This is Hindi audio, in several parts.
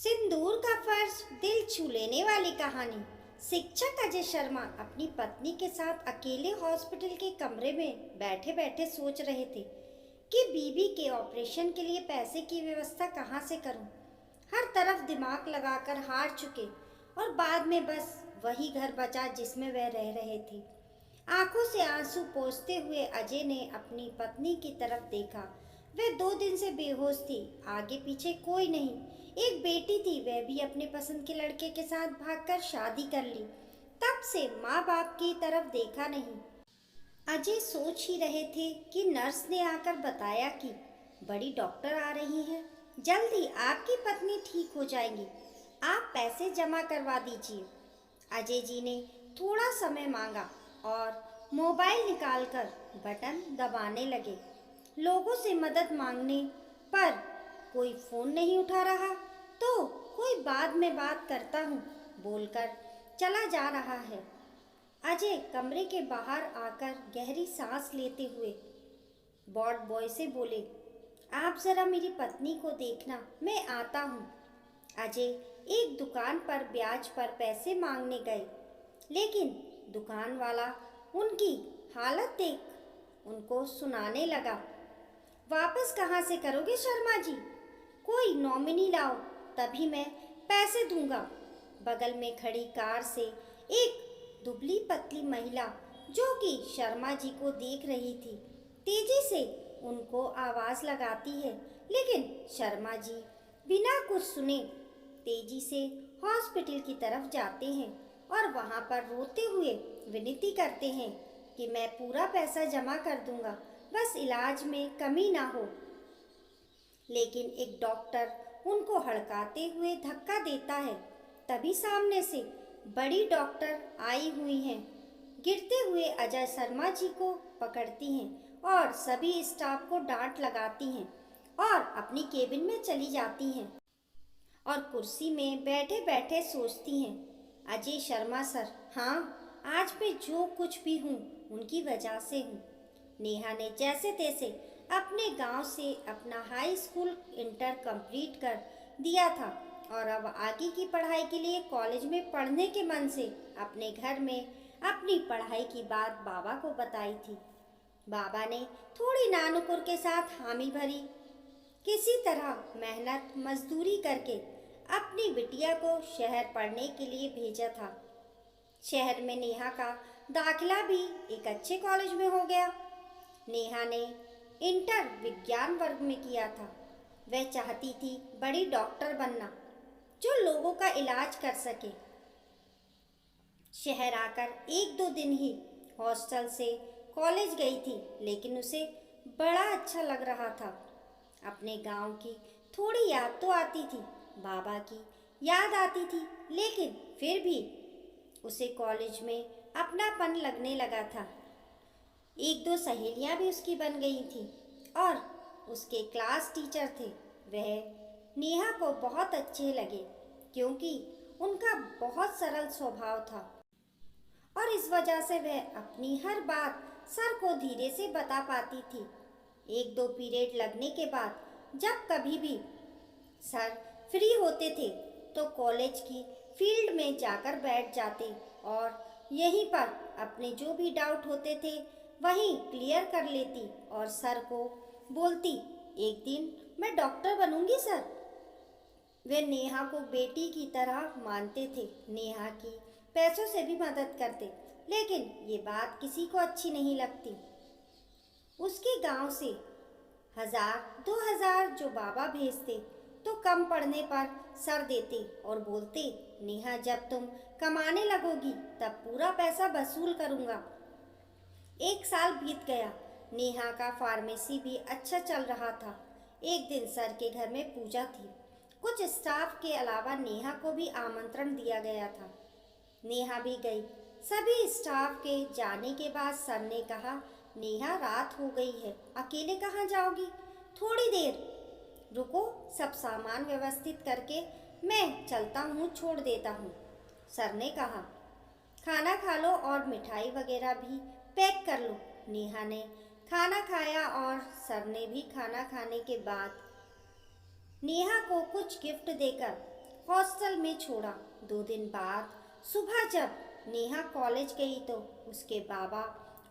सिंदूर का फर्ज दिल छू लेने वाली कहानी। शिक्षक अजय शर्मा अपनी पत्नी के साथ अकेले हॉस्पिटल के कमरे में बैठे बैठे सोच रहे थे कि बीबी के ऑपरेशन के लिए पैसे की व्यवस्था कहाँ से करूं। हर तरफ दिमाग लगाकर हार चुके और बाद में बस वही घर बचा जिसमें वह रह रहे थे। आंखों से आंसू पोंछते हुए अजय ने अपनी पत्नी की तरफ देखा। वह 2 दिन से बेहोश थी, आगे पीछे कोई नहीं। एक बेटी थी, वह भी अपने पसंद के लड़के के साथ भागकर शादी कर ली। तब से माँ बाप की तरफ देखा नहीं। अजय सोच ही रहे थे कि नर्स ने आकर बताया कि बड़ी डॉक्टर आ रही हैं, जल्दी आपकी पत्नी ठीक हो जाएगी, आप पैसे जमा करवा दीजिए। अजय जी ने थोड़ा समय मांगा और मोबाइल निकालकर बटन दबाने लगे। लोगों से मदद मांगने पर कोई फोन नहीं उठा रहा, तो कोई बाद में बात करता हूँ बोलकर चला जा रहा है। अजय कमरे के बाहर आकर गहरी सांस लेते हुए वार्ड बॉय से बोले, आप जरा मेरी पत्नी को देखना, मैं आता हूँ। अजय एक दुकान पर ब्याज पर पैसे मांगने गए, लेकिन दुकान वाला उनकी हालत देख उनको सुनाने लगा, वापस कहाँ से करोगे शर्मा जी, कोई नॉमिनी लाओ तभी मैं पैसे दूंगा। बगल में खड़ी कार से एक दुबली पतली महिला जो कि शर्मा जी को देख रही थी, तेजी से उनको आवाज लगाती है, लेकिन शर्मा जी बिना कुछ सुने तेजी से हॉस्पिटल की तरफ जाते हैं और वहां पर रोते हुए विनती करते हैं कि मैं पूरा पैसा जमा कर दूंगा, बस इलाज में कमी ना हो। लेकिन एक डॉक्टर उनको हड़काते हुए धक्का देता है। तभी सामने से बड़ी डॉक्टर आई हुई हैं, गिरते हुए अजय शर्मा जी को पकड़ती हैं और सभी स्टाफ को डांट लगाती हैं और अपनी केबिन में चली जाती हैं और कुर्सी में बैठे बैठे सोचती हैं, अजय शर्मा सर, हाँ आज मैं जो कुछ भी हूँ उनकी वजह से हूँ। नेहा ने जैसे तैसे अपने गांव से अपना हाई स्कूल इंटर कंप्लीट कर दिया था और अब आगे की पढ़ाई के लिए कॉलेज में पढ़ने के मन से अपने घर में अपनी पढ़ाई की बात बाबा को बताई थी। बाबा ने थोड़ी नानुकुर के साथ हामी भरी। किसी तरह मेहनत मजदूरी करके अपनी बिटिया को शहर पढ़ने के लिए भेजा था। शहर में नेहा का दाखिला भी एक अच्छे कॉलेज में हो गया। नेहा ने इंटर विज्ञान वर्ग में किया था। वह चाहती थी बड़ी डॉक्टर बनना जो लोगों का इलाज कर सके। शहर आकर 1-2 दिन ही हॉस्टल से कॉलेज गई थी, लेकिन उसे बड़ा अच्छा लग रहा था। अपने गांव की थोड़ी याद तो आती थी, बाबा की याद आती थी, लेकिन फिर भी उसे कॉलेज में अपनापन लगने लगा था। 1-2 सहेलियां भी उसकी बन गई थी और उसके क्लास टीचर थे, वह नेहा को बहुत अच्छे लगे क्योंकि उनका बहुत सरल स्वभाव था और इस वजह से वह अपनी हर बात सर को धीरे से बता पाती थी। 1-2 पीरियड लगने के बाद जब कभी भी सर फ्री होते थे तो कॉलेज की फील्ड में जाकर बैठ जाते और यहीं पर अपने जो भी डाउट होते थे वहीं क्लियर कर लेती और सर को बोलती, एक दिन मैं डॉक्टर बनूंगी सर। वे नेहा को बेटी की तरह मानते थे, नेहा की पैसों से भी मदद करते, लेकिन ये बात किसी को अच्छी नहीं लगती। उसके गांव से 1000-2000 जो बाबा भेजते तो कम पड़ने पर सर देते और बोलते, नेहा जब तुम कमाने लगोगी तब पूरा पैसा वसूल करूँगा। 1 साल बीत गया। नेहा का फार्मेसी भी अच्छा चल रहा था। एक दिन सर के घर में पूजा थी। कुछ स्टाफ के अलावा नेहा को भी आमंत्रण दिया गया था। नेहा भी गई। सभी स्टाफ के जाने के बाद सर ने कहा, नेहा रात हो गई है, अकेले कहाँ जाओगी, थोड़ी देर रुको, सब सामान व्यवस्थित करके मैं चलता हूँ, छोड़ देता हूँ। सर ने कहा, खाना खा लो और मिठाई वगैरह भी पैक कर लो। नेहा ने खाना खाया और सर ने भी खाना खाने के बाद नेहा को कुछ गिफ्ट देकर हॉस्टल में छोड़ा। 2 दिन बाद सुबह जब नेहा कॉलेज गई तो उसके बाबा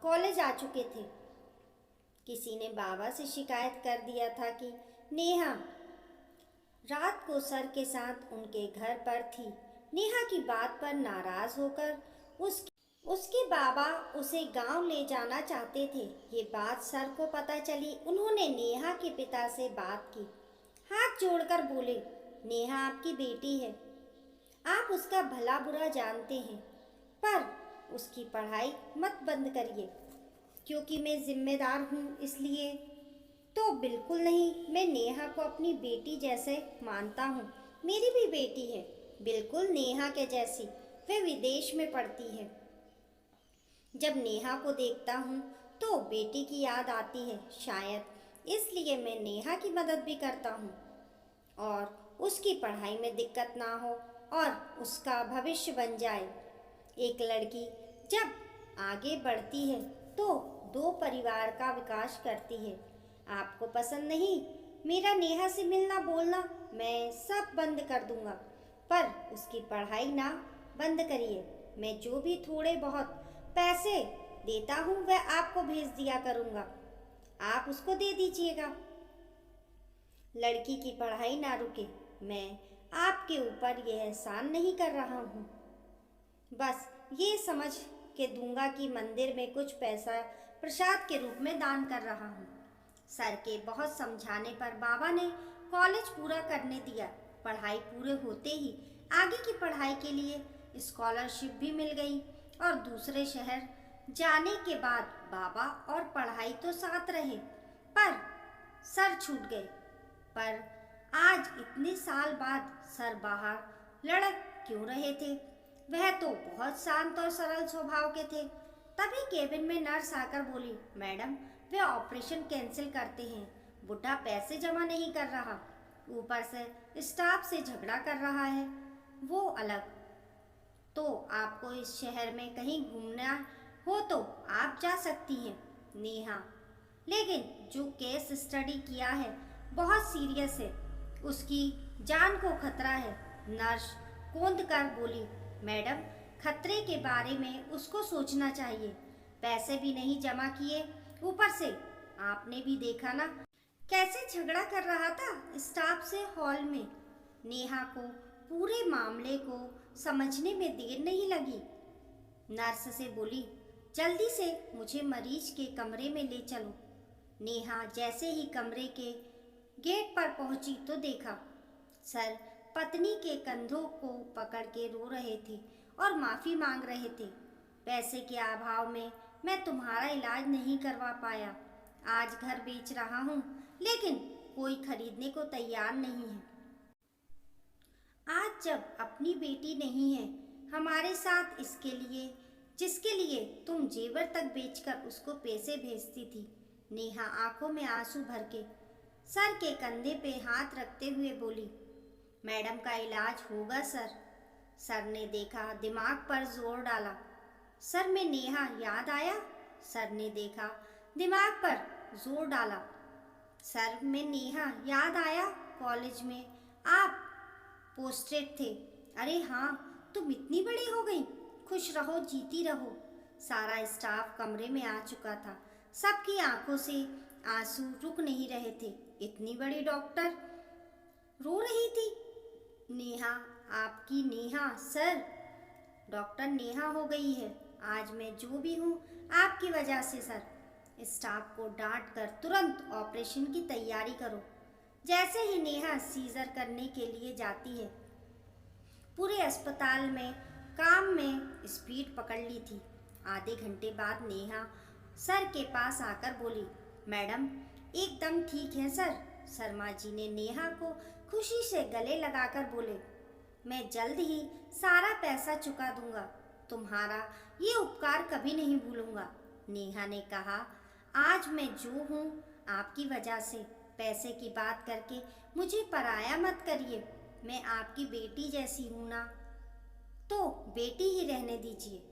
कॉलेज आ चुके थे। किसी ने बाबा से शिकायत कर दिया था कि नेहा रात को सर के साथ उनके घर पर थी। नेहा की बात पर नाराज होकर उसके बाबा उसे गांव ले जाना चाहते थे। ये बात सर को पता चली। उन्होंने नेहा के पिता से बात की, हाथ जोड़कर बोले, नेहा आपकी बेटी है, आप उसका भला बुरा जानते हैं, पर उसकी पढ़ाई मत बंद करिए। क्योंकि मैं जिम्मेदार हूँ इसलिए? तो बिल्कुल नहीं, मैं नेहा को अपनी बेटी जैसे मानता हूँ। मेरी भी बेटी है, बिल्कुल नेहा के जैसी। वह विदेश में पढ़ती है। जब नेहा को देखता हूँ तो बेटी की याद आती है। शायद इसलिए मैं नेहा की मदद भी करता हूँ और उसकी पढ़ाई में दिक्कत ना हो और उसका भविष्य बन जाए। एक लड़की जब आगे बढ़ती है तो 2 परिवार का विकास करती है। आपको पसंद नहीं मेरा नेहा से मिलना बोलना, मैं सब बंद कर दूंगा, पर उसकी पढ़ाई ना बंद करिए। मैं जो भी थोड़े बहुत पैसे देता हूँ वह आपको भेज दिया करूँगा, आप उसको दे दीजिएगा। लड़की की पढ़ाई ना रुके। मैं आपके ऊपर यह एहसान नहीं कर रहा हूँ, बस ये समझ के दूंगा कि मंदिर में कुछ पैसा प्रसाद के रूप में दान कर रहा हूँ। सर के बहुत समझाने पर बाबा ने कॉलेज पूरा करने दिया। पढ़ाई पूरे होते ही आगे की पढ़ाई के लिए स्कॉलरशिप भी मिल गई और दूसरे शहर जाने के बाद बाबा और पढ़ाई तो साथ रहे, पर सर छूट गए। पर आज इतने साल बाद सर बाहर लड़क क्यों रहे थे? वह तो बहुत शांत और सरल स्वभाव के थे। तभी केबिन में नर्स आकर बोली, मैडम वे ऑपरेशन कैंसिल करते हैं, बुढ़ा पैसे जमा नहीं कर रहा, ऊपर से स्टाफ से झगड़ा कर रहा है। वो अलग। तो आपको इस शहर में कहीं घूमना हो तो आप जा सकती हैं नेहा, लेकिन जो केस स्टडी किया है बहुत सीरियस है, उसकी जान को खतरा है। नर्स कौंध कर बोली, मैडम खतरे के बारे में उसको सोचना चाहिए, पैसे भी नहीं जमा किए, ऊपर से आपने भी देखा ना कैसे झगड़ा कर रहा था स्टाफ से हॉल में। नेहा को पूरे मामले को समझने में देर नहीं लगी। नर्स से बोली, जल्दी से मुझे मरीज के कमरे में ले चलो। नेहा जैसे ही कमरे के गेट पर पहुंची तो देखा सर पत्नी के कंधों को पकड़ के रो रहे थे और माफ़ी मांग रहे थे। पैसे के अभाव में मैं तुम्हारा इलाज नहीं करवा पाया। आज घर बेच रहा हूँ, लेकिन कोई खरीदने को तैयार नहीं है। आज जब अपनी बेटी नहीं है हमारे साथ, इसके लिए जिसके लिए तुम जेवर तक बेचकर उसको पैसे भेजती थी। नेहा आंखों में आंसू भर के सर के कंधे पे हाथ रखते हुए बोली, मैडम का इलाज होगा सर। सर ने देखा, दिमाग पर जोर डाला। सर में नेहा याद आया। सर ने देखा, दिमाग पर जोर डाला। सर में नेहा याद आया, कॉलेज में आप पोस्टेड थे। अरे हाँ, तुम इतनी बड़ी हो गई, खुश रहो, जीती रहो। सारा स्टाफ कमरे में आ चुका था। सबकी आंखों से आंसू रुक नहीं रहे थे। इतनी बड़ी डॉक्टर रो रही थी। नेहा, आपकी नेहा सर, डॉक्टर नेहा हो गई है। आज मैं जो भी हूँ आपकी वजह से सर। स्टाफ को डांट कर तुरंत ऑपरेशन की तैयारी करो। जैसे ही नेहा सीजर करने के लिए जाती है, पूरे अस्पताल में काम में स्पीड पकड़ ली थी। आधे घंटे बाद नेहा सर के पास आकर बोली, मैडम एकदम ठीक है सर। शर्मा जी ने नेहा को खुशी से गले लगाकर बोले, मैं जल्द ही सारा पैसा चुका दूंगा, तुम्हारा ये उपकार कभी नहीं भूलूंगा। नेहा ने कहा, आज मैं जो हूँ आपकी वजह से। पैसे की बात करके मुझे पराया मत करिए। मैं आपकी बेटी जैसी हूँ ना, तो बेटी ही रहने दीजिए।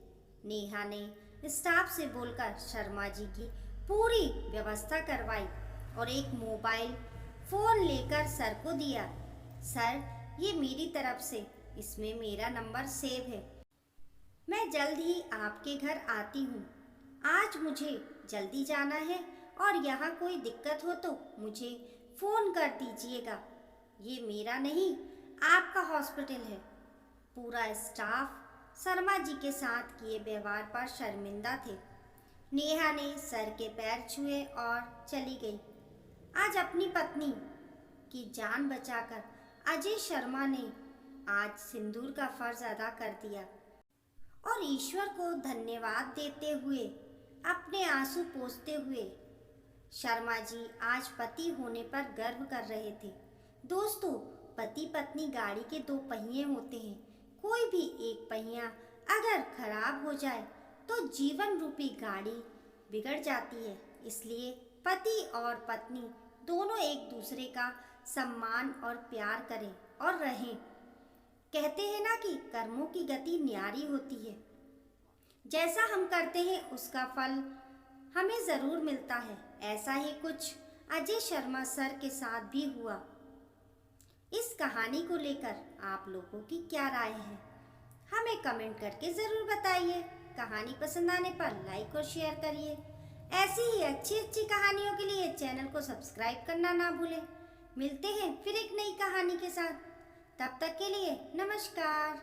नेहा ने स्टाफ से बोलकर शर्मा जी की पूरी व्यवस्था करवाई और एक मोबाइल फ़ोन लेकर सर को दिया। सर, ये मेरी तरफ से, इसमें मेरा नंबर सेव है। मैं जल्द ही आपके घर आती हूँ। आज मुझे जल्दी जाना है और यहाँ कोई दिक्कत हो तो मुझे फ़ोन कर दीजिएगा। ये मेरा नहीं, आपका हॉस्पिटल है। पूरा स्टाफ शर्मा जी के साथ किए व्यवहार पर शर्मिंदा थे। नेहा ने सर के पैर छुए और चली गई। आज अपनी पत्नी की जान बचाकर अजय शर्मा ने आज सिंदूर का फर्ज अदा कर दिया और ईश्वर को धन्यवाद देते हुए, अपने आंसू पोंछते हुए शर्मा जी आज पति होने पर गर्व कर रहे थे। दोस्तों, पति पत्नी गाड़ी के दो पहिए होते हैं। कोई भी एक पहिया अगर खराब हो जाए तो जीवन रूपी गाड़ी बिगड़ जाती है। इसलिए पति और पत्नी दोनों एक दूसरे का सम्मान और प्यार करें और रहें। कहते हैं ना कि कर्मों की गति न्यारी होती है। जैसा हम करते हैं उसका फल हमें ज़रूर मिलता है। ऐसा ही कुछ अजय शर्मा सर के साथ भी हुआ। इस कहानी को लेकर आप लोगों की क्या राय है, हमें कमेंट करके ज़रूर बताइए। कहानी पसंद आने पर लाइक और शेयर करिए। ऐसी ही अच्छी अच्छी कहानियों के लिए चैनल को सब्सक्राइब करना ना भूलें। मिलते हैं फिर एक नई कहानी के साथ। तब तक के लिए नमस्कार।